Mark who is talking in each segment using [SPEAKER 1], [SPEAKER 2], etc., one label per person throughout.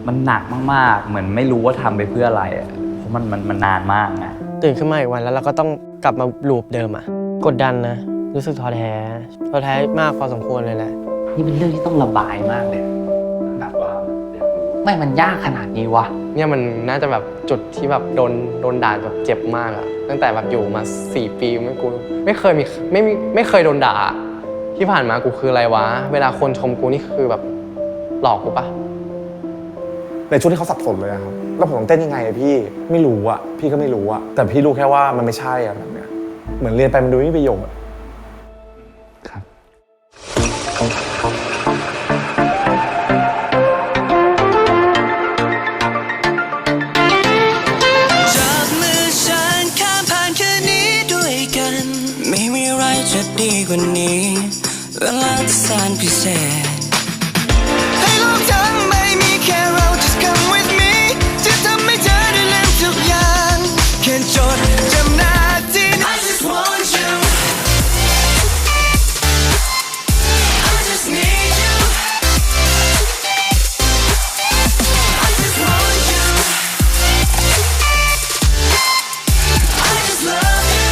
[SPEAKER 1] มันหนักมากๆเหมือนไม่รู้ว่าทำไปเพื่ออะไรเพราะมันนานมากนะ
[SPEAKER 2] ตื่นขึ้นมาอีกวันแล้วเราก็ต้องกลับมาลูปเดิมอ่ะกดดันนะรู้สึกท้อแท้มากพอสมควรเลยแหละ
[SPEAKER 1] นี่เป็นเรื่องที่ต้องระบายมากเลยแบบว่าไม่มันยากขนาดนี้วะ
[SPEAKER 2] เนี่ยมันน่าจะแบบจุดที่แบบโดนด่าแบบเจ็บมากอะตั้งแต่แบบอยู่มา4 ปีไม่เคยโดนด่าที่ผ่านมากูคืออะไรวะเวลาคนชมกูนี่คือแบบหลอกกูปะ
[SPEAKER 3] ในช่วงที่เขาสับสนเลยครับแล้วผมต้องเต้นยังไงพี่ไม่รู้อะพี่ก็ไม่รู้อะแต่พี่รู้แค่ว่ามันไม่ใช่อะแบบเนี้ยเหมือนเรียนไปมันดูไม่มีประโยชน์
[SPEAKER 1] ครับ
[SPEAKER 4] จะดีกว่านี้เวลาที่แสนพิเศษให้โลกทั้งไม่มีแค่เรา just come with me จะทำให้เธอได้ลืมทุกอย่างแค่จดจำนาที I just want you I just need you I just want you I just love you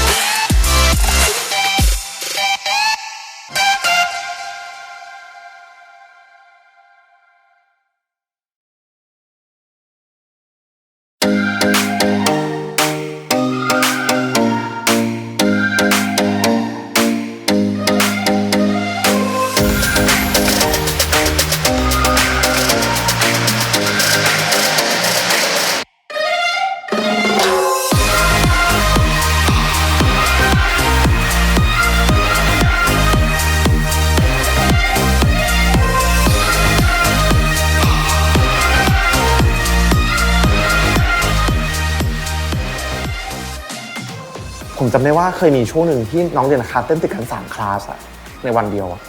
[SPEAKER 3] ผมจำได้ว่าเคยมีช่วงหนึ่งที่น้องเรียนคลาสเต้นติดกัน3 คลาสอะในวันเดียวอะ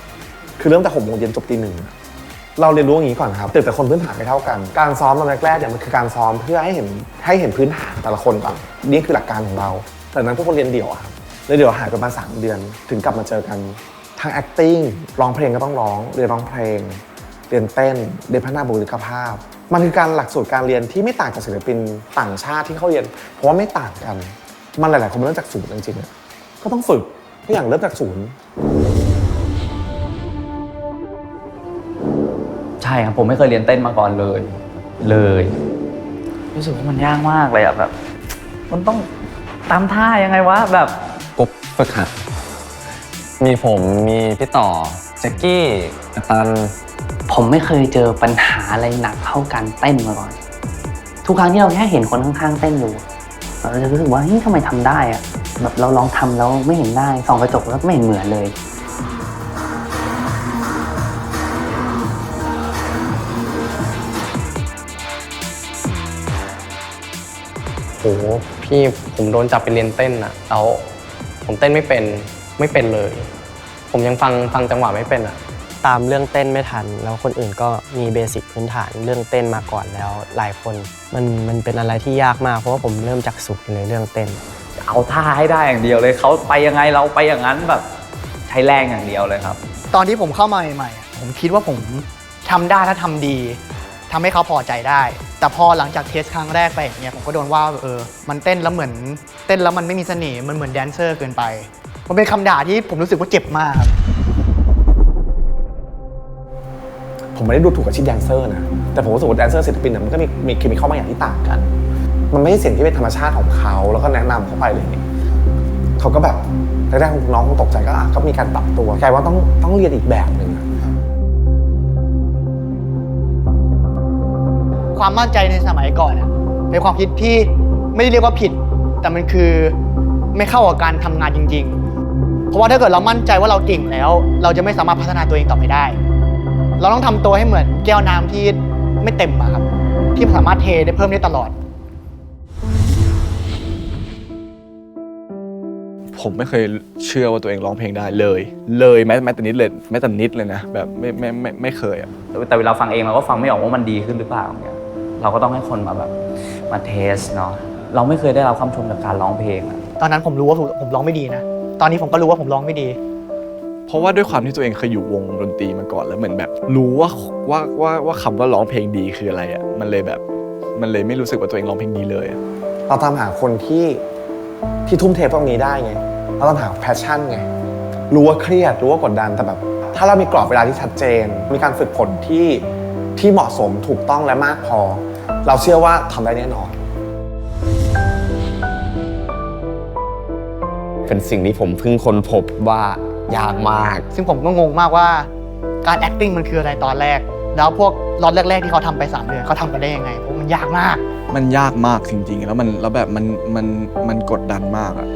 [SPEAKER 3] คือเริ่มแต่6 โมงเย็นจบตี 1เราเรียนรู้อย่างนี้ก่อนครับแต่คนพื้นฐานไม่เท่ากันการซ้อมตอนแรกๆเนี่ยมันคือการซ้อมเพื่อให้เห็นพื้นฐานแต่ละคนก่อนนี่คือหลักการของเราแต่นั้นทุกคนเรียนเดี่ยวครับแล้วเดี๋ยวหายประมาณ3 เดือนถึงกลับมาเจอกันทั้ง acting ร้องเพลงก็ต้องร้องเรียนร้องเพลงเรียนเต้นเรียนพัฒนาบุคลิกภาพมันคือการหลักสูตรการเรียนที่ไม่ต่างจากศิลปินต่างชาติที่เขาเรียนเพราะว่าไม่ต่างกันมันหลายๆคนเริ่มจากศูนย์จริงๆก็ต้องฝึกทุกอย่างเริ่มจากศูนย์
[SPEAKER 1] ใช่ครับผมไม่เคยเรียนเต้นมาก่อนเลยรู้สึกว่ามันยากมากเลยอะแบบมันต้องตามท่ายังไงวะแบบ
[SPEAKER 5] กบฝึกหัดมีผมมีพี่ต่อแจ็คกี้กัปตัน
[SPEAKER 1] ผมไม่เคยเจอปัญหาอะไรหนักเท่าการเต้นมาก่อนทุกครั้งที่เราแค่เห็นคนข้างๆเต้นอยู่เราจะรู้สึกว่าเฮ้ยทำไมทำได้อะแบบเราลองทำแล้วไม่เห็นได้ส่องกระจกแล้วไม่เห็นเหมือนเลย
[SPEAKER 2] โหพี่ผมโดนจับไปเรียนเต้นอะแล้วผมเต้นไม่เป็นเลยผมยังฟังจังหวะไม่เป็นอะตามเรื่องเต้นไม่ทันแล้วคนอื่นก็มีเบสิกพื้นฐานเรื่องเต้นมาก่อนแล้วหลายคนมันเป็นอะไรที่ยากมากเพราะว่าผมเริ่มจากศูนย์เลยเรื่องเต้น
[SPEAKER 1] เอาท่าให้ได้อย่างเดียวเลยเขาไปยังไงเราไปอย่างนั้นแบบใช้แรงอย่างเดียวเลยครับ
[SPEAKER 6] ตอนที่ผมเข้ามาใหม่ๆผมคิดว่าผมทำได้ถ้าทำดีทำให้เขาพอใจได้แต่พอหลังจากเทสครั้งแรกไปอย่างเงี้ยผมก็โดนว่ามันเต้นแล้วเหมือนเต้นแล้วมันไม่มีเสน่ห์มันเหมือนแดนเซอร์เกินไปมันเป็นคำด่าที่ผมรู้สึกว่าเจ็บมากครับ
[SPEAKER 3] ผมไม่ได้ดูถูกอาชีพแดนเซอร์นะแต่ผมรู้สึกว่าแดนเซอร์ศิลปินมันก็มีเคมีเข้ามาอย่างที่ต่างกันมันไม่ใช่สิ่งที่เป็นธรรมชาติของเขาแล้วก็แนะนำเข้าไปเลยเขาก็แบบแรกๆน้องคงตกใจก็มีการปรับตัวกลายว่าต้องเรียนอีกแบบหนึ่ง
[SPEAKER 6] ความมั่นใจในสมัยก่อนเป็นความคิดที่ไม่ได้เรียกว่าผิดแต่มันคือไม่เข้ากับการทำงานจริงๆเพราะว่าถ้าเกิดเรามั่นใจว่าเราเก่งแล้วเราจะไม่สามารถพัฒนาตัวเองต่อไปได้เราต้องทำตัวให้เหมือนแก้วน้ำที่ไม่เต็มครับที่สามารถเทได้เพิ่มได้ตลอด
[SPEAKER 7] ผมไม่เคยเชื่อว่าตัวเองร้องเพลงได้เลยแม้แต่นิดเลยนะแบบไม่เคยอะ
[SPEAKER 1] แต่เวลาฟังเองเราก็ฟังไม่ออกว่ามันดีขึ้นหรือเปล่าเนี่ยเราก็ต้องให้คนมาเทสเนาะเราไม่เคยได้รับคำชมจากการร้องเพลง
[SPEAKER 6] ตอนนั้นผมรู้ว่าผมร้องไม่ดีนะตอนนี้ผมก็รู้ว่าผมร้องไม่ดี
[SPEAKER 7] เพราะว่าด้วยความที่ตัวเองเคยอยู่วงดนตรีมาก่อนแล้วเหมือนแบบรู้ว่าคำว่าร้องเพลงดีคืออะไรอ่ะมันเลยไม่รู้สึกว่าตัวเองร้องเพลงดีเลยอะ
[SPEAKER 3] เราตามหาคนที่ทุ่มเทตรงนี้ได้ไงเราตามหาแพชชั่นไงรู้ว่าเครียดรู้ว่ากดดันแต่แบบถ้าเรามีกรอบเวลาที่ชัดเจนมีการฝึกฝนที่เหมาะสมถูกต้องและมากพอ เราเชื่อว่าทำได้แน่นอน
[SPEAKER 2] เป็นสิ่งที่ผมเพิ่งค้นพบว่ายากมาก
[SPEAKER 6] ซึ่งผมก็งงมากว่าการ acting มันคืออะไรตอนแรก แล้วพวกล็อตแรกๆที่เขาทำไป3 เดือนเขาทำกันได้ยังไงเพราะมันยากมาก
[SPEAKER 7] มันยากมากจริงๆแล้วแบบมันกดดันมากอ่ะ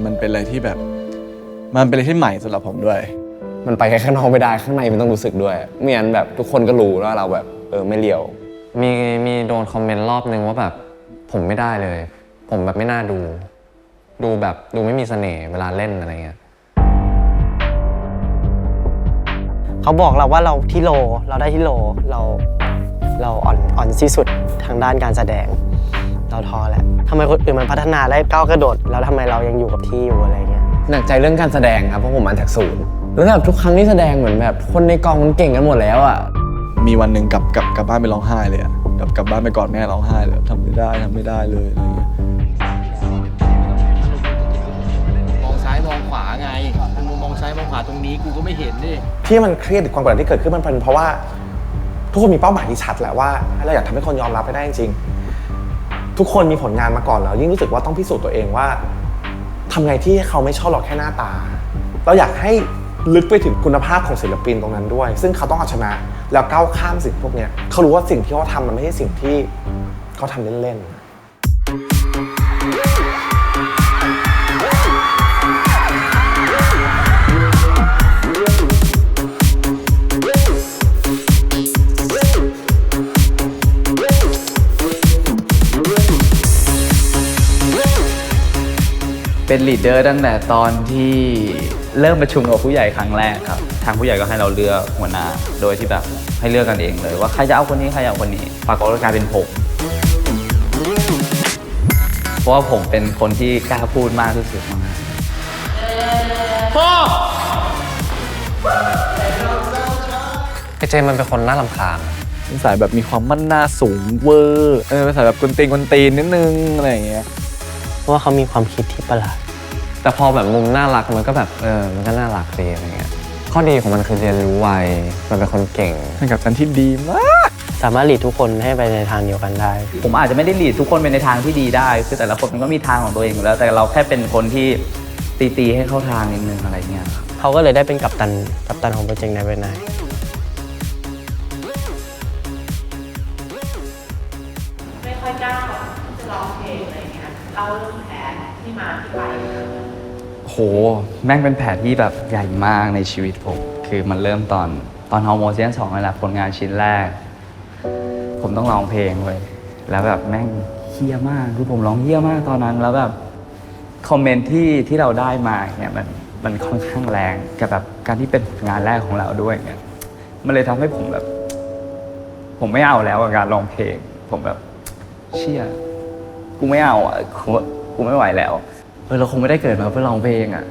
[SPEAKER 7] มันเป็นอะไรที่แบบมันเป็นอะไรที่ใหม่สำหรับผมด้วย
[SPEAKER 2] มันไปแค่ข้างนอกไม่ได้ข้างในมันต้องรู้สึกด้วยไม่งั้นแบบทุกคนก็รู้ว่าเราแบบไม่เลียวมีโดนคอมเมนต์รอบนึงว่าแบบผมไม่ได้เลย ผมแบบไม่น่าดูแบบดูไม่มีเสน่ห์เวลาเล่นอะไรเงี้ย
[SPEAKER 8] เขาบอกเราว่าเราที่โลเราได้ที่โลเราอ่อนที่สุดทางด้านการแสดงเราท้อแหละทำไมคนอื่นมันพัฒนาได้ก้าวกระโดดแล้วทำไมเรายังอยู่กับที่อยู่อะไรเงี้ย
[SPEAKER 2] หนักใจเรื่องการแสดงครับเพราะผมมาจากศูนย์แล้วแบบทุกครั้งที่แสดงเหมือนแบบคนในกองมันเก่งกันหมดแล้วอ่ะ
[SPEAKER 7] มีวันหนึ่งกลับบ้านไปร้องไห้เลยอะกลับบ้านไปกอดแม่ร้องไห้เลยทำไม่ได้เลยอะไรเงี้ย
[SPEAKER 9] มองซ้ายมองขวาไงมึงมองซ้ายมองขวาตรงนี้กูก็ไม่เห็นดิ
[SPEAKER 3] ที่มันเครียดความกดดันที่เกิดขึ้นมันเป็นเพราะว่าทุกคนมีเป้าหมายที่ชัดแหละว่าเราอยากทำให้คนยอมรับให้ได้จริงๆทุกคนมีผลงานมาก่อนแล้วยิ่งรู้สึกว่าต้องพิสูจน์ตัวเองว่าทำไงที่เขาไม่ชอบเราแค่หน้าตาเราอยากให้ลึกไปถึงคุณภาพของศิลปินตรงนั้นด้วยซึ่งเขาต้องเอาชนะแล้วก้าวข้ามสิ่งพวกนี้เขารู้ว่าสิ่งที่เขาทำมันไม่ใช่สิ่งที่เขาทำเล่นๆ
[SPEAKER 10] เป็นลีดเดอร์ตั้งแต่ตอนที่เริ่มประชุมกับผู้ใหญ่ครั้งแรกครับทางผู้ใหญ่ก็ให้เราเลือกหัวหน้าโดยที่แบบให้เลือกกันเองเลยว่าใครจะเอาคนนี้ใครจะเอาคนนี้ปรากฏว่ากลายเป็นผมเพราะว่าผมเป็นคนที่กล้าพูดมากที่สุดมาก
[SPEAKER 2] ไอเจมมันเป็นคนน่ารำคาญ
[SPEAKER 7] เป็นสายแบบมีความมั่นหน้าสูงเวอร์เป็นสายแบบกวนตีนนิดนึงอะไรอย่างเงี้ย
[SPEAKER 8] เพราะว่าเขามีความคิดที่ประหลาด
[SPEAKER 2] แต่พอแบบมุมน่ารักมันก็แบบมันก็น่ารักดีอะไรเงี้ยข้อดีของมันคือเรียนรู้ไวมันเป็นคนเก่ง
[SPEAKER 7] เป็นกัปตันที่ดีมาก
[SPEAKER 8] สามารถหลีดทุกคนให้ไปในทางเดียวกันได้
[SPEAKER 10] ผมอาจจะไม่ได้ลีดทุกคนไปในทางที่ดีได้คือแต่ละคนมันก็มีทางของตัวเองอยู่แล้วแต่เราแค่เป็นคนที่ตีให้เข้าทางนิดนึงอะไรเงี้ยครับ
[SPEAKER 8] เขาก็เลยได้เป็นกัปตันของโปรเจกต์นายเป็นนาย
[SPEAKER 11] ไม่ค่อยกล้าจะร้องเพลงอะไรเงี้ยเล่าเรื่องแผนที่มาที่ไป
[SPEAKER 10] โหแม่งเป็นแผนที่แบบใหญ่มากในชีวิตผมคือมันเริ่มตอนฮอร์โมนซีซั่น 2นั่นแหละผลงานชิ้นแรกผมต้องร้องเพลงเว้ยแล้วแบบแม่งเหี้ยมากคือผมร้องเหี้ยมากตอนนั้นแล้วแบบคอมเมนต์ที่เราได้มาเนี่ยมันค่อนข้างแรงกับแบบการที่เป็นงานแรกของเราด้วยเนี่ยมันเลยทำให้ผมแบบผมไม่เอาแล้วกับการร้องเพลงผมแบบเชี่ยกูไม่เอาอ่ะกูไม่ไหวแล้วเราคงไม่ได้เกิดมาเพื่อร้องเพลงอ่ะ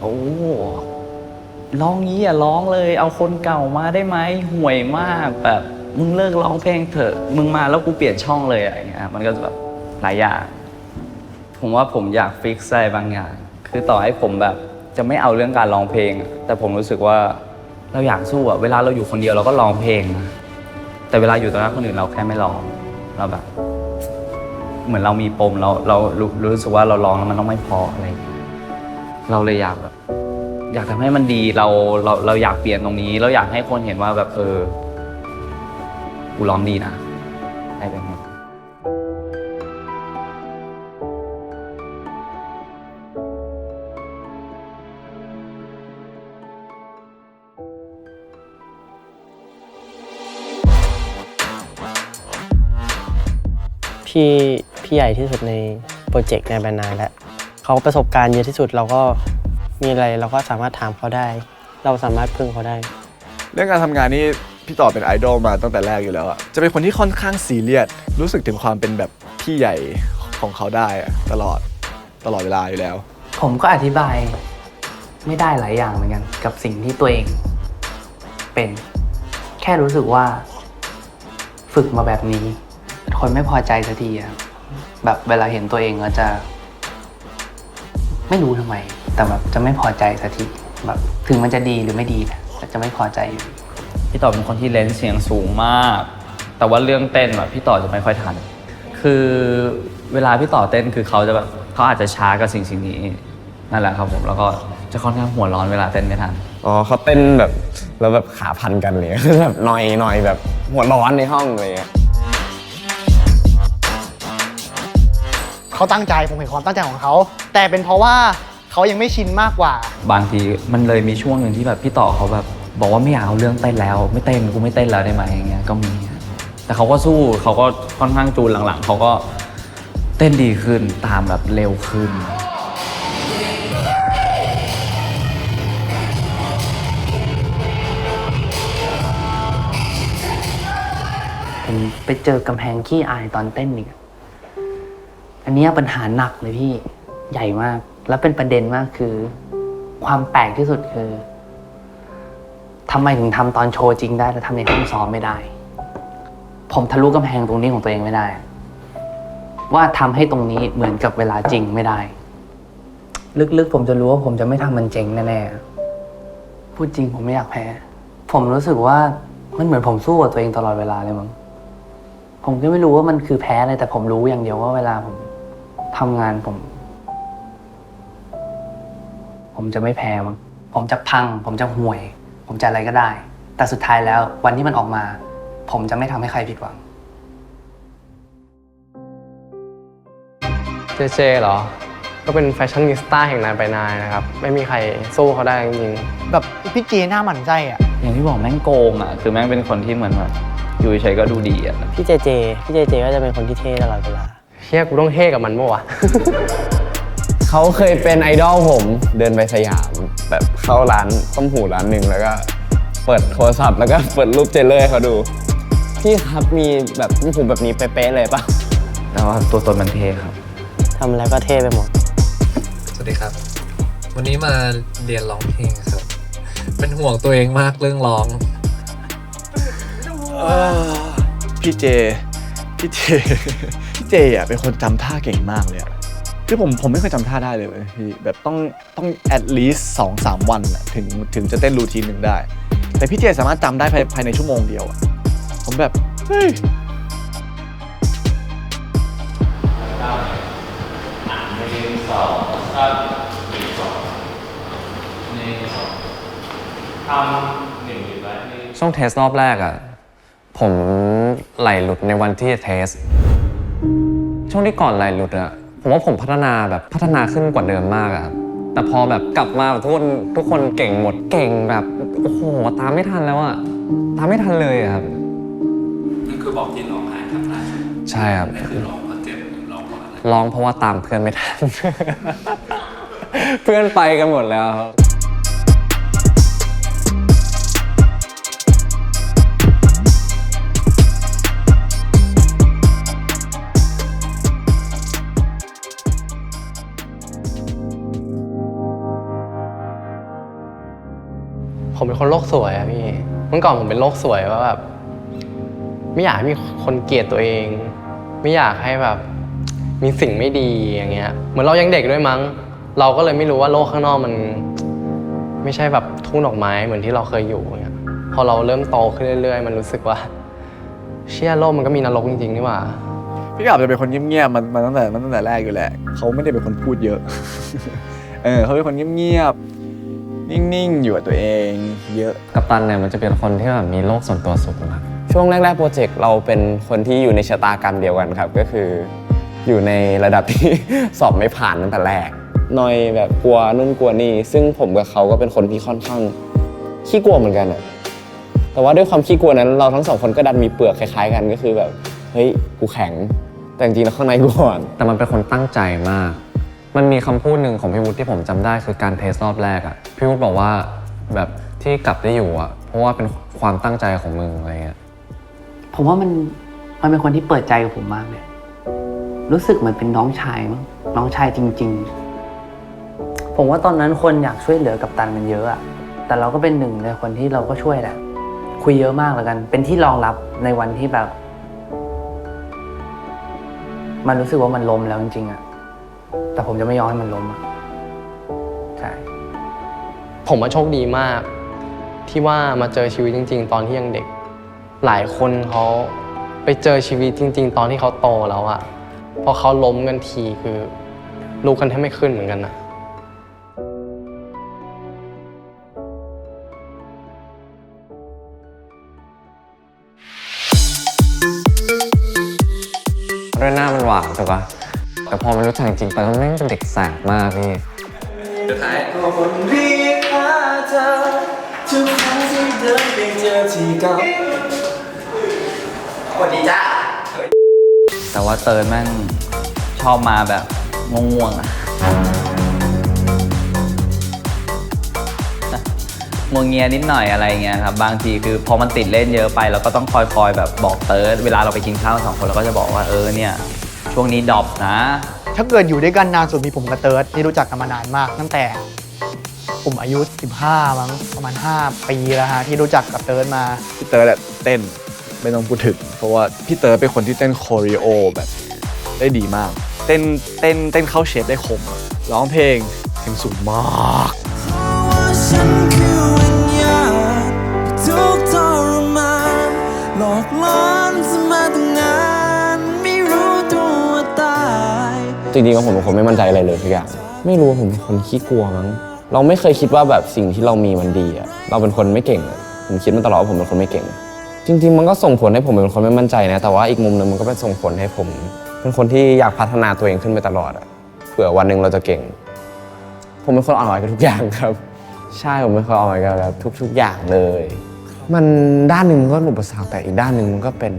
[SPEAKER 10] โอ้ร้องงี้อ่ะร้องเลยเอาคนเก่ามาได้ไหมห่วยมากแบบมึงเลิกร้องเพลงเถอะมึงมาแล้วกูเปลี่ยนช่องเลยอะไรเงี้ยมันก็แบบหลายอย่างผมว่าผมอยากฟิกซ์อะไรบางอย่างคือต่อให้ผมแบบจะไม่เอาเรื่องการร้องเพลงแต่ผมรู้สึกว่าเราอยากสู้อ่ะเวลาเราอยู่คนเดียวเราก็ร้องเพลงนะแต่เวลาอยู่ต่อหน้าคนอื่นเราแค่ไม่ร้องเราแบบเหมือนเรามีปมเรารู้สึกว่าเราร้องแล้วมันต้องไม่พออะไรเราเลยอยากแบบอยากทำให้มันดีเราอยากเปลี่ยนตรงนี้เราอยากให้คนเห็นว่าแบบกูร้องดีนะอะไรแบบนี้
[SPEAKER 8] พี่ใหญ่ที่สุดในโปรเจกต์ในแบรนด์นายแล้วเขาประสบการณ์เยอะที่สุดเราก็มีอะไรเราก็สามารถถามเขาได้เราสามารถพึ่งเขาได้
[SPEAKER 7] เรื่องการทำงานนี่พี่ต่อเป็นไอดอลมาตั้งแต่แรกอยู่แล้วอะจะเป็นคนที่ค่อนข้างซีเรียสรู้สึกถึงความเป็นแบบ พี่ใหญ่ของเขาได้อะตลอดเวลาอยู่แล้ว
[SPEAKER 1] ผมก็อธิบายไม่ได้หลายอย่างเหมือนกันกับสิ่งที่ตัวเองเป็นแค่รู้สึกว่าฝึกมาแบบนี้คนไม่พอใจสักทีอะแบบเวลาเห็นตัวเองก็จะไม่รู้ทำไมแต่แบบจะไม่พอใจสักทีแบบถึงมันจะดีหรือไม่ดีนะแต่จะไม่พอใจอยู่
[SPEAKER 10] พี่ต่อเป็นคนที่เลนส์เสียงสูงมาก แต่ว่าเรื่องเต้นแบบพี่ต่อจะไม่ค่อยทันคือเวลาพี่ต่อเต้นคือเขาจะแบบเขาอาจจะช้ากับสิ่งนี้นั่นแหละครับผมแล้วก็จะค่อนข้างหัวร้อนเวลาเต้นไม่ทัน
[SPEAKER 2] อ๋อเขาเต้นแบบแล้วแบบขาพันกันเลย แบบหน่อยแบบหัวร้อนในห้องเลย
[SPEAKER 6] เขาตั้งใจผมเห็นความตั้งใจของเขาแต่เป็นเพราะว่าเขายังไม่ชินมากกว่า
[SPEAKER 10] บางทีมันเลยมีช่วงหนึ่งที่แบบพี่ต่อเขาแบบบอกว่าไม่อยากเอาเรื่องเต้นแล้วไม่เต้นกูไม่เต้นแล้วได้ไหมอย่างเงี้ยก็มีแต่เขาก็สู้เขาก็ค่อนข้างจูนหลังๆเขาก็เต้นดีขึ้นตามแบบเร็วขึ้น
[SPEAKER 1] ผมไปเจอกำแพงขี้อายตอนเต้นอีกอันนี้ปัญหาหนักเลยพี่ใหญ่มากแล้วเป็นประเด็นมากคือความแปลกที่สุดคือทำไมถึงทำตอนโชว์จริงได้แต่ทำในห้องซ้อมไม่ได้ผมทะลุกำแพงตรงนี้ของตัวเองไม่ได้ว่าทำให้ตรงนี้เหมือนกับเวลาจริงไม่ได้ลึกๆผมจะรู้ว่าผมจะไม่ทำมันเจ๋งแน่ๆพูดจริงผมไม่อยากแพ้ผมรู้สึกว่ามันเหมือนผมสู้กับตัวเองตลอดเวลาเลยมั้งผมก็ไม่รู้ว่ามันคือแพ้อะไรแต่ผมรู้อย่างเดียวว่าเวลาผมทำงานผมจะไม่แพ้มั้งผมจะพังผมจะห่วยผมจะอะไรก็ได้แต่สุดท้ายแล้ววันที่มันออกมาผมจะไม่ทำให้ใครผิดหวัง
[SPEAKER 2] เจเหรอก็เป็นแฟชั่นนิสต้าแห่งนายไปนายนะครับไม่มีใครสู้เขาได้จริง
[SPEAKER 6] แบบพี่เจหน้าหมั่นไส้อะ
[SPEAKER 10] อย่างที่บอกแม่งโกงอ่ะคือแม่งเป็นคนที่เหมือนแบบอยู่เฉยๆก็ดูดีอ่ะ
[SPEAKER 8] พี่เจก็จะเป็นคนที่เท่ตลอดเวลา
[SPEAKER 2] เฮียกูต้องเท่กับมันมั้วะ เขาเคยเป็นไอดอลผมเดินไปสยามแบบเข้าร้านต้มหูร้านหนึ่งแล้วก็เปิดโทรศัพท์แล้วก็เปิดรูปเจเลอร์ให้เขาดูพี่ครับมีแบบนี่ผมแบบนี้เป๊ะๆเลยปะ
[SPEAKER 10] แต่ว่าตัวตนมันเท่ครับ
[SPEAKER 8] ทำอะไรก็เท่ไปหมด
[SPEAKER 12] สวัสดีครับ วันนี้มาเรียนร้องเพลงครับ เป็นห่วงตัวเองมากเรื่องร้อง
[SPEAKER 7] พี่เจอ่ะเป็นคนจำท่าเก่งมากเลยอ่ะคือผมไม่เคยจำท่าได้เลยเว้ยพี่แบบต้อง at least 2-3 วันอะถึงจะเต้นรูทีนหนึ่งได้ แต่พี่เจสามารถจำได้ภายในชั่วโมงเดียวอ่ะผมแบบเฮ้ย
[SPEAKER 5] ช่วงเทสรอบแรกอะผมไหลหลุดในวันที่เทสช่วงที่ก่อนไหลหลุดอะผมว่าผมพัฒนาขึ้นกว่าเดิมมากอะครับแต่พอแบบกลับมาทุกคนเก่งหมดเก่งแบบโอ้โหตามไม่ทันแล้วอะตามไม่ทันเลยอะครับนั่นคือบอกที่ร้องไห้ครับใช่ครับคือร้องเพราะเจ็บร้องเพราะอะไรร้องเพราะว่าตามเพื่อนไม่ทัน เพื่อนไปกันหมดแล้วครับ
[SPEAKER 2] ผมเป็นคนโลกสวยอะพี่เมื่อก่อนผมเป็นโลกสวยว่าแบบไม่อยากให้มีคนเกลียดตัวเอง ไม่อยากให้แบบมีสิ่งไม่ดีอย่างเงี้ยเหมือนเรายังเด็กด้วยมั้งเราก็เลยไม่รู้ว่าโลกข้างนอกมันไม่ใช่แบบทุ่งดอกไม้เหมือนที่เราเคยอยู่อย่างเงี้ยพอเราเริ่มโตขึ้นเรื่อยๆมันรู้สึกว่าเชี่ยโลกมันก็มีนรกจริงๆนี่หว่า
[SPEAKER 7] พี่กับจะเป็นคนเงียบๆมาตั้งแต่แรกอยู่แหละเขาไม่ได้เป็นคนพูดเยอะ เขาเป็นคนเงียบๆนิ่งๆอยู่กับตัวเองเยอะ
[SPEAKER 5] กัปตันเนี่ยมันจะเป็นคนที่แบบมีโลกส่วนตัวสูงมากช่วงแรกๆโปรเจกต์เราเป็นคนที่อยู่ในชะตากรรมเดียวกันครับก็คืออยู่ในระดับที่ สอบไม่ผ่านตั้งแต่แรกหน่อยแบบกลัวนู่นกลัวนี่ซึ่งผมกับเขาก็เป็นคนที่ค่อนข้างขี้กลัวเหมือนกันอะแต่ว่าด้วยความขี้กลัวนั้นเราทั้งสองคนก็ดันมีเปลือกคล้ายๆกันก็คือแบบเฮ้ยกูแข็งแต่จริงๆแล้วข้างในกูอ่อนแต่มันเป็นคนตั้งใจมากมันมีคำพูดหนึ่งของพี่วุฒิที่ผมจำได้คือการเทสรอบแรกอะพี่วุฒิบอกว่าแบบที่กลับได้อยู่อะเพราะว่าเป็นความตั้งใจของมึงอะไรเงี้ย
[SPEAKER 1] ผมว่ามันเป็นคนที่เปิดใจกับผมมากเลย รู้สึกเหมือนเป็นน้องชายมั้งน้องชายจริงๆผมว่าตอนนั้นคนอยากช่วยเหลือกัปตันมันเยอะอะแต่เราก็เป็นหนึ่งในคนที่เราก็ช่วยแหละคุยเยอะมากแล้วกันเป็นที่รองรับในวันที่แบบมันรู้สึกว่ามันล้มแล้วจริงๆอะแต่ผมจะไม่ยอมให้มันล้มอะใช่
[SPEAKER 2] ผมว่าโชคดีมากที่ว่ามาเจอชีวิตจริงๆตอนที่ยังเด็กหลายคนเขาไปเจอชีวิตจริงๆตอนที่เขาโตแล้วอะพอเขาล้มกันทีคือลุกกันแทบไม่ขึ้นเหมือนกันนะ
[SPEAKER 5] ด้วยหน้ามันหวานถูกปะแต่พอมันรู้จักจริงๆไปมันแม่งเป็นเด็กแสบมากพี่สุดท้าย
[SPEAKER 10] สวัสดีจ้าแต่ว่าเติร์นแม่งชอบมาแบบง่วงๆอะงวงเงียนิดหน่อยอะไรเงี้ยครับบางทีคือพอมันติดเล่นเยอะไปเราก็ต้องคอยแบบบอกเติร์ดเวลาเราไปกินข้าว2 คนเราก็จะบอกว่าเนี่ยช่วงนี้ดรอปนะ
[SPEAKER 6] ถ้าเกิดอยู่ด้วยกันนานสุดมีผมกับเติร์ดที่รู้จักกันมานานมากตั้งแต่ผมอายุ15มั้งประมาณ5 ปีแล้วฮะที่รู้จักกับเติร์ดมา
[SPEAKER 7] พี่เต๋อเนี่ยเต้นไม่ต้องพูดถึงเพราะว่าพี่เต๋อเป็นคนที่เต้นโคเรีโอแบบได้ดีมากเต้นเข้าเชฟได้คมร้องเพลงสูงมาก
[SPEAKER 4] ทุกทรมานหลอกล้อนสมาตั้งนานไม่รู้ตัวตาย
[SPEAKER 5] จริงๆแล้วผมเป็นคนไม่มั่นใจอะไรเลยทุกอย่างไม่รู้ว่าผมเป็นคนขี้กลัวมั้งเราไม่เคยคิดว่าแบบสิ่งที่เรามีมันดีอะเราเป็นคนไม่เก่งผมคิดมาตลอดว่าผมเป็นคนไม่เก่งจริงๆมันก็ส่งผลให้ผมเป็นคนไม่มั่นใจนะแต่ว่าอีกมุมนึงมันก็เป็นส่งผลให้ผมเป็นคนที่อยากพัฒนาตัวเองขึ้นไปตลอดอะเผื่อวันหนึ่งเราจะเก่งผมเป็นคนอ่อนไหวกับทุกอย่างครับใช่ผมเป็นคนอ่อนไหวกับแบบทุกๆอย่างเลยมันด้านหนึ่งมันก็อุปสรรคแต่อีกด้านหนึ่งมันก็เป็น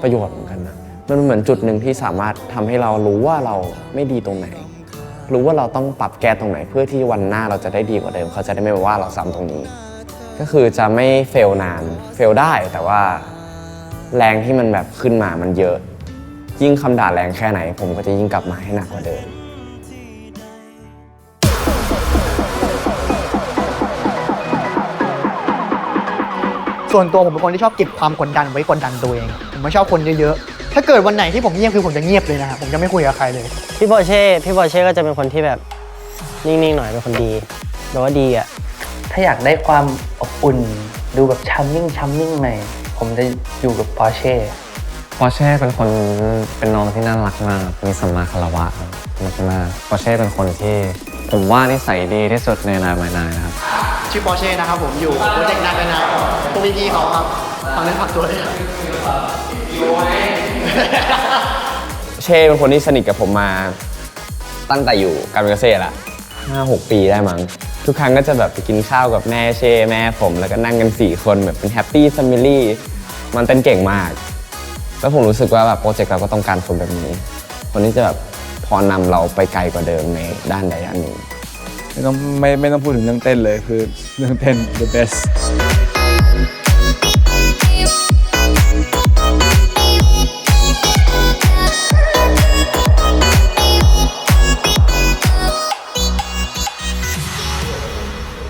[SPEAKER 5] ประโยชน์เหมือนกันนะมันเหมือนจุดหนึ่งที่สามารถทำให้เรารู้ว่าเราไม่ดีตรงไหนรู้ว่าเราต้องปรับแก้ตรงไหนเพื่อที่วันหน้าเราจะได้ดีกว่าเดิมเขาจะได้ไม่มาว่าเราซ้ำตรงนี้ก็คือจะไม่เฟลนานเฟลได้แต่ว่าแรงที่มันแบบขึ้นมามันเยอะยิ่งคำด่าแรงแค่ไหนผมก็จะยิ่งกลับมาให้หนักกว่าเดิม
[SPEAKER 6] ส่วนตัวผมเป็นคนที่ชอบเก็บความกดดันไว้กดดันตัวเองผมไม่ชอบคนเยอะๆถ้าเกิดวันไหนที่ผมเงียบคือผมจะเงียบเลยนะครับผมจะไม่คุยกับใครเลย
[SPEAKER 8] พี่บอเช่ก็จะเป็นคนที่แบบนิ่งๆหน่อยเป็นคนดีแบบว่าดีอ่ะ
[SPEAKER 1] ถ้าอยากได้ความอบอุ่นดูแบบชัมมิ่งหน่อยผมจะอยู่กับปอร์เช่
[SPEAKER 5] เป็นคนเป็นน้องที่น่ารักมากมีสัมมาคารวะมากปอร์เช่เป็นคนที่ผมว่านิสัยดีที่สุดในนายมานายนะครับ
[SPEAKER 6] ชื่อปอร์เช่นะครับผมอยู่โปรเจกต์นายเป็นนายตัวพีเขาครับฟังเล่นผักตัวเลย
[SPEAKER 5] เช่เป็นคนที่สนิทกับผมมาตั้งแต่อยู่การเกษตรละ5-6 ปีได้มั้งทุกครั้งก็จะแบบไปกินข้าวกับแม่เช่แม่ผมแล้วก็นั่งกัน4 คนแบบเป็นแฮปปี้แฟมิลี่มันเต้นเก่งมากแล้วผมรู้สึกว่าแบบโปรเจกต์เราก็ต้องการคนแบบนี้คนที่จะแบบพอนำเราไปไกลกว่าเดิมในด้านใดด้านหนึ่ง
[SPEAKER 7] ไม่ต้องพูดถึงเรื่องเต้นเลยคือเรื่องเต้น the best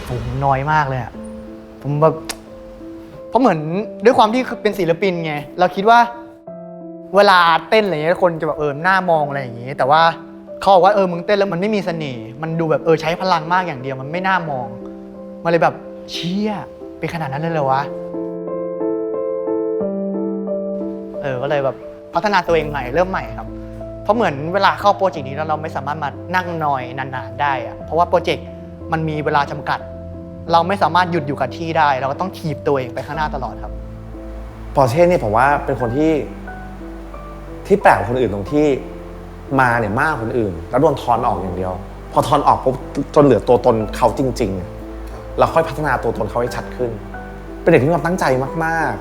[SPEAKER 6] ผมน้อยมากเลยอะผมแบบเพราะเหมือนด้วยความที่เป็นศิลปินไงเราคิดว่าเวลาเต้นอะไรเงี้ยคนจะแบบหน้ามองอะไรอย่างงี้แต่ว่าเขาบอกว่ามึงเต้นแล้วมันไม่มีเสน่ห์มันดูแบบใช้พลังมากอย่างเดียวมันไม่น่ามองมันเลยแบบเชี่ยเป็นขนาดนั้นเลยเหรอวะก็เลยแบบพัฒนาตัวเองใหม่เริ่มใหม่ครับเพราะเหมือนเวลาเข้าโปรเจกต์นี้แล้วเราไม่สามารถมานั่งนอยนานๆได้อะเพราะว่าโปรเจกต์มันมีเวลาจำกัดเราไม่สามารถหยุดอยู่กับที่ได้เราก็ต้องถีบตัวเองไปข้างหน้าตลอดครับ
[SPEAKER 3] ปอร์เช่เนี่ยผมว่าเป็นคนที่แปลกกว่าคนอื่นตรงที่มาเนี่ยมากคนอื่นแล้วโดนทอนออกอย่างเดียวพอทอนออกปุ๊บจนเหลือตัวตนเขาจริงๆเราค่อยพัฒนาตัวตนเขาให้ชัดขึ้นเป็นเด็กที่มีความตั้งใจมาก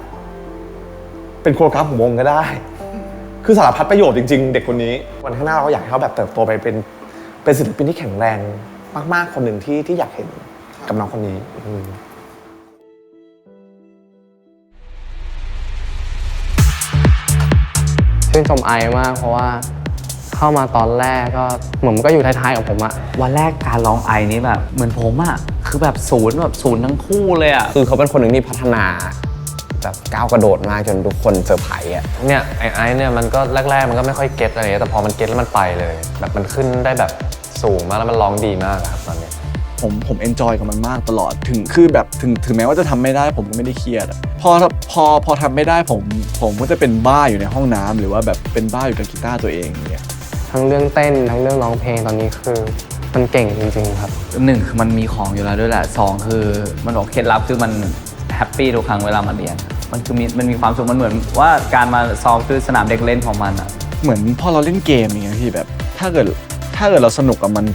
[SPEAKER 3] ๆเป็นโคโรกราฟของวงก็ได้คือสารพัดประโยชน์จริงๆเด็กคนนี้วันข้างหน้าเราก็อยากให้เขาแบบเติบโตไปเป็นศิลปินที่แข็งแรงมากๆคนหนึ่งที่อยากเห็นกับน้องคนนี้
[SPEAKER 2] ชื่นชมไอมากเพราะว่า เข้ามาตอนแรกก็เหมือนมันก็อยู่ท้ายๆของผมอะ
[SPEAKER 10] วันแรกการร้องไอนี่แบบเหมือนผมอะคือแบบศูนย์ทั้งคู่เลยอะ
[SPEAKER 5] คือเขาเป็นคนหนึ่งที่พัฒนาแบบก้าวกระโดดมากจนทุกคนเซอร์ไพรส์อ่ะเนี่ยไอ้เนี่ยมันก็แรกๆมันก็ไม่ค่อยเก็ตอะไรเงี้ยแต่พอมันเก็ตแล้วมันไปเลยแบบมันขึ้นได้แบบสูงมากแล้วมันร้องดีมากอะครับตอนนี้
[SPEAKER 7] ผมเอนจอยกับมันมากตลอดถึงแม้ว่าจะทำไม่ได้ผมก็ไม่ได้เครียดอะพอทำไม่ได้ผมก็จะเป็นบ้าอยู่ในห้องน้ำหรือว่าแบบเป็นบ้าอยู่กับกีตาร์ตัวเองอย่างเงี้ย
[SPEAKER 2] ทั้งเรื่องเต้นทั้งเรื่องร้องเพลงตอนนี้คือมันเก่งจริงๆครับ
[SPEAKER 10] 1คือมันมีของอยู่แล้วด้วยแหละ2คือมันบอกเคล็ดลับคือมันแฮปปี้ทุกครั้งเวลามาเรียนมันมีความสุขมันเหมือนว่าการมาซ้อมคือสนามเด็กเล่นของมันอะ
[SPEAKER 7] เหมือนพอเราเล่นเกมอย่างเงี้ยพี่แบบถ้าเกิดเราสนุกกับมัน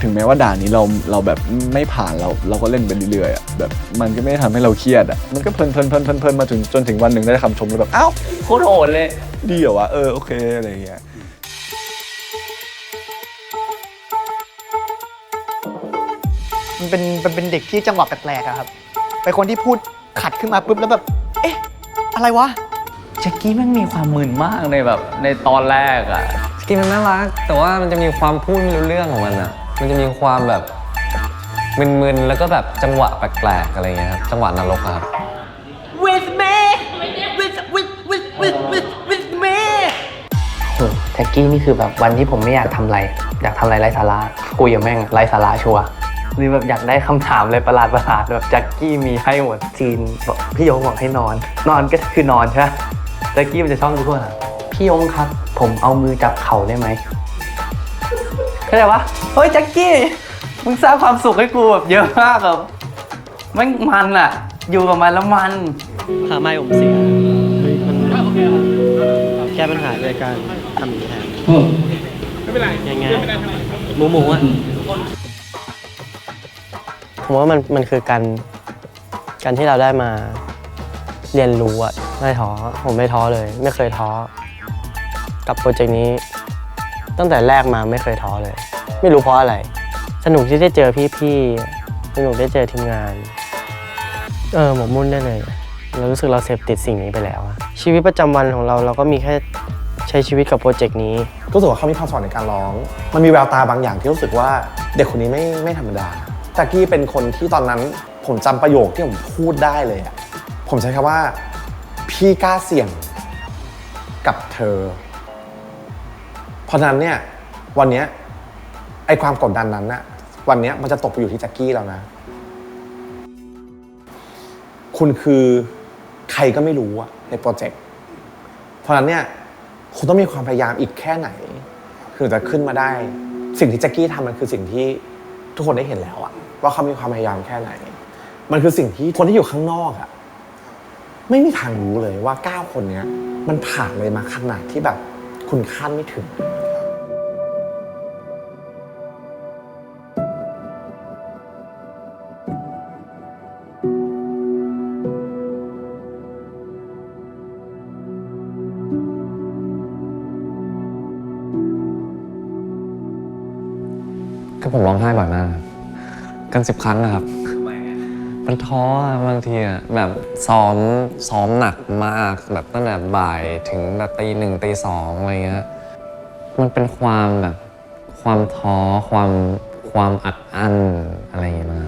[SPEAKER 7] ถึงแม้ว่าด่านนี้เราแบบไม่ผ่านเราก็เล่นไปเรื่อยๆอ่ะแบบมันก็ไม่ได้ทำให้เราเครียดอ่ะมันก็เพลินมาจนถึงวันหนึ่งได้คำชมแล้วแบบอ้าว
[SPEAKER 10] โคตรโหดเลย
[SPEAKER 7] ดีเหรอวะโอเคอะไรอย่างเงี้ย
[SPEAKER 6] มันเป็นเด็กที่จังหวะแปลกๆอะครับเป็นคนที่พูดขัดขึ้นมาปุ๊บแล้วแบบเอ๊ะอะไรวะ
[SPEAKER 10] แจ็คกี้แม่งมีความมึนมากในตอนแรกอะ
[SPEAKER 2] สกินมันน่ารักแต่ว่ามันจะมีความพูดไม่รู้เรื่องของมันอ่ะมันจะมีความแบบมึนๆแล้วก็แบบจังหวะแปลกๆอะไรเงี้ยครับจังหวะนรกอะครับ
[SPEAKER 4] with me with me
[SPEAKER 1] โหแท็กกี้นี่คือแบบวันที่ผมไม่อยากทำอะไรอยากทำอะไรไร้สาระคุยกับแม่งไร้สาระชัวร์หรือแบบอยากได้คำถามอะไรประหลาดแบบแจ็คกี้มีให้หมดจีนบอกพี่ยงบอกให้นอนก็คือนอนใช่ไหมแจ็คกี้มันจะชอบพูดว่าพี่ยงครับผมเอามือจับเข่าได้ไหมเข้าใจปะเฮ้ยแจ็คกี้มึงสร้างความสุขให้กูแบบเยอะมากแบบมันอะอยู่กับมันแล้วมัน
[SPEAKER 8] หาไม้ผมเสียมันแก้ปัญหาด้วยการทำอย่างนี้แทนไม่เป็นไรยังไงหมูอ่ะผมว่ามันคือการที่เราได้มาเรียนรู้อะไม่ท้อผมไม่ท้อเลยไม่เคยท้อกับโปรเจกต์นี้ตั้งแต่แรกมาไม่เคยท้อเลยไม่รู้เพราะอะไรสนุกที่ได้เจอพี่ๆสนุกได้เจอทีมงานหมกมุ่นได้เลยเรารู้สึกเราเสพติดสิ่งนี้ไปแล้วอะชีวิตประจำวันของเราก็มีแค่ใช้ชีวิตกับโปรเจกต์นี้
[SPEAKER 3] ก็รู้สึกว่าเขามีพรสวรรค์ในการร้องมันมีแววตาบางอย่างที่รู้สึกว่าเด็กคนนี้ไม่ธรรมดาแจ็คกี้เป็นคนที่ตอนนั้นผมจำประโยคที่ผมพูดได้เลยอะผมใช้คำว่าพี่กล้าเสี่ยงกับเธอเพราะฉะนั้นเนี่ยวันนี้ไอความกดดันนั้นน่ะวันนี้มันจะตกไปอยู่ที่แจ็คกี้แล้วนะคุณคือใครก็ไม่รู้อะในโปรเจกต์เพราะฉะนั้นเนี่ยคุณต้องมีความพยายามอีกแค่ไหนถึงจะขึ้นมาได้สิ่งที่แจ็คกี้ทำมันคือสิ่งที่ทุกคนได้เห็นแล้วอะว่าเขามีความพยายามแค่ไหนมันคือสิ่งที่คนที่อยู่ข้างนอกอะไม่มีทางรู้เลยว่า9คนนี้มันผ่านเลยมาขนาดที่แบบคุณคาดไม่ถึง
[SPEAKER 2] ก็ผมร้องไห้บ่อยมากกัน10 ครั้งนะครับมันท้อบางทีอะแบบซ้อมหนักมากแบบตั้งแต่บ่ายถึงแบบตี 1ตี 2อะไรเงี้ยมันเป็นความแบบความท้อความอัดอั้นอะไรอย่างเงี้ยมา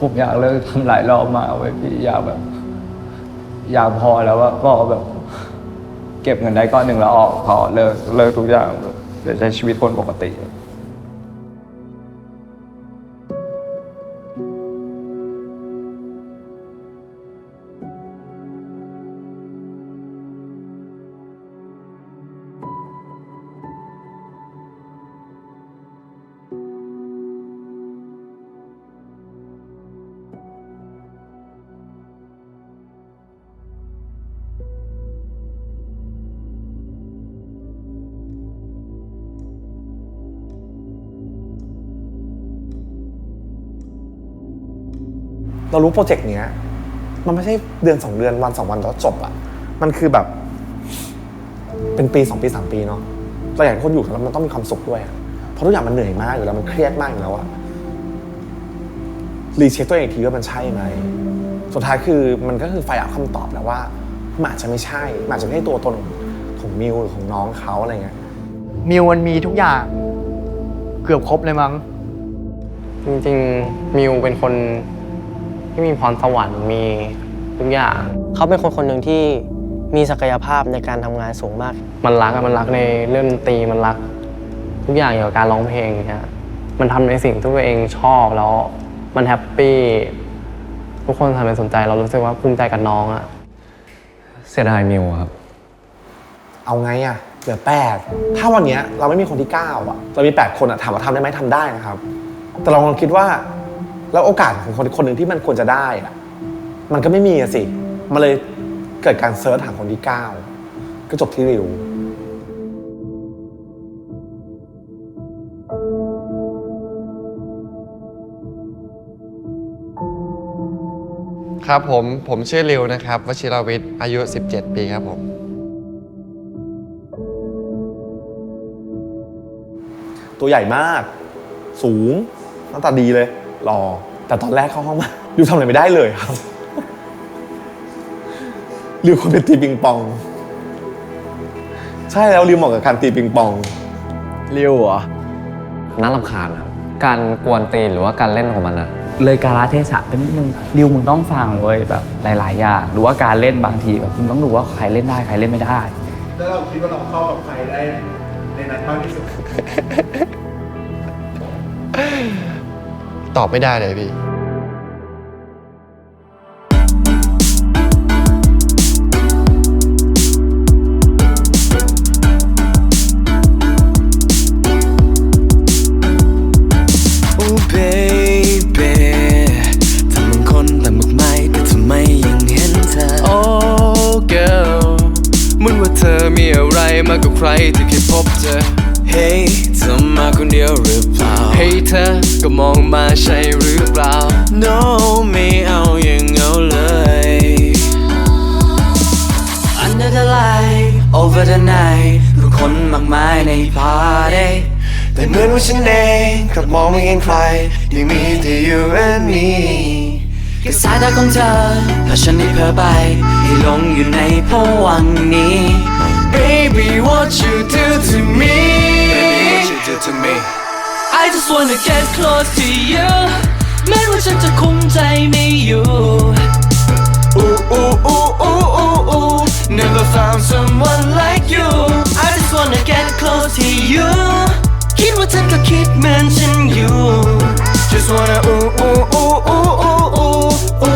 [SPEAKER 10] ผมอยากเลิกทำหลายรอบมากเว้ยพี่อยากพอแล้วว่าก็แบบเก็บเงินได้ก้อนหนึ่งแล้วออกพอเลิกทุกอย่างเดี๋ยวใช้ชีวิตคนปกติ
[SPEAKER 3] เรารู้โปรเจกต์เนี้ยมันไม่ใช่เดือน2 เดือนวัน2 วันแล้วจบอะมันคือแบบเป็นปี2 ปี3 ปีเนาะเราอยากให้คนอยู่แล้วมันต้องมีความสุขด้วยอะเพราะทุกอย่างมันเหนื่อยมากอยู่แล้วมันเครียดมากอยู่แล้วอะรีเช็คตัวเองทีว่ามันใช่ไหมสุดท้ายคือมันก็คือไฟเอาคำตอบแล้วว่ามันอาจจะไม่ใช่มันอาจจะไม่ใช่ตัวตนของมิวหรือของน้องเขาอะไรเงี้ย
[SPEAKER 6] มิวมันมีทุกอย่างเกือบครบเลยมั้ง
[SPEAKER 2] จริงๆมิวเป็นคนที่มีพรสวรรค์มีทุกอย่าง
[SPEAKER 8] เขาเป็นคนคนหนึ่งที่มีศักยภาพในการทำงานสูงมาก
[SPEAKER 2] มันรักในเรื่องดนตรีมันรักทุกอย่างเกี่ยวกับการร้องเพลงเนี่ยมันทำในสิ่งที่ตัวเองชอบแล้วมันแฮปปี้ทุกคนทำเป็นสนใจเรารู้สึกว่าภูมิใจกับน้องอะ
[SPEAKER 5] เสียดายมิวครับ
[SPEAKER 3] เอาไงอะเหลือ8ถ้าวันเนี้ยเราไม่มีคนที่9อะเรามี8คนอะถามว่าทำได้ไหมทำได้นะครับแต่เราลองคิดว่าแล้วโอกาสของคนหนึ่งที่มันควรจะได้อะมันก็ไม่มีอะสิมันเลยเกิดการเซิร์ชหาคนที่9ก็จบที่ริว
[SPEAKER 13] ครับผมชื่อริวนะครับวชิรวิทย์อายุ17 ปีครับผม
[SPEAKER 3] ตัวใหญ่มากสูงหน้าตาดีเลยหล่อแต่ตอนแรกเข้าห้องมาริวทำอะไรไม่ได้เลยครับ ริวควรเป็นตีปิงปอง ใช่แล้วริวเหมาะกับการตีปิงปอง
[SPEAKER 7] ริวเหรอ
[SPEAKER 5] น่ารำคาญครับ การกวนตีนหรือว่าการเล่นของมันอะ
[SPEAKER 10] เลยกาลเทศะเป็นนิดนึงริวมึงต้องฟังเว้ยแบบหลายๆอย่างหรือว่าการเล่นบางทีแบบมึงต้องดูว่าใครเล่นได้ใครเล่นไม่ได้
[SPEAKER 14] แล้วเราคิดว่าเราเข้ากับใครได้ในนั้นมากที่สุด
[SPEAKER 13] ตอบไม่ได้เลยพี่
[SPEAKER 4] มีอะไรมากกว่าใครที่เคยพบเจอ Hey เธอมาคนเดียวหรือเปล่า Hey เธอก็มองมาใช่หรือเปล่า No ไม่เอาอย่างเอาเลย Under the light over the night ผู้คนมากมายในพาร์ตี้แต่เหมือนว่าฉันเองกลับมองไม่เห็นใครยังมีแต่ you and meแค่สายตาของเธอพาฉันให้เพ้อไปให้หลงอยู่ในภวังค์นี้ Baby what you do to me Baby what you do to me I just wanna get close to you แม้ว่าฉันจะคุมใจไม่อยู่ Ooh ooh ooh ooh ooh ooh Never found someone like you I just wanna get close to you คิดว่าเธอก็คิดเหมือนฉันอยู่ Just wanna ooh ooh ooh ooh ooh ooh ooh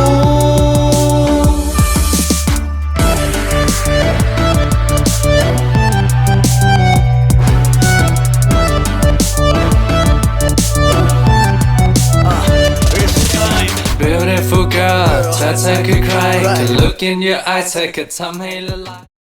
[SPEAKER 4] Beautiful girl ถ้าเธอคือใคร To look in your eyes เธอก็ทำให้ละลาย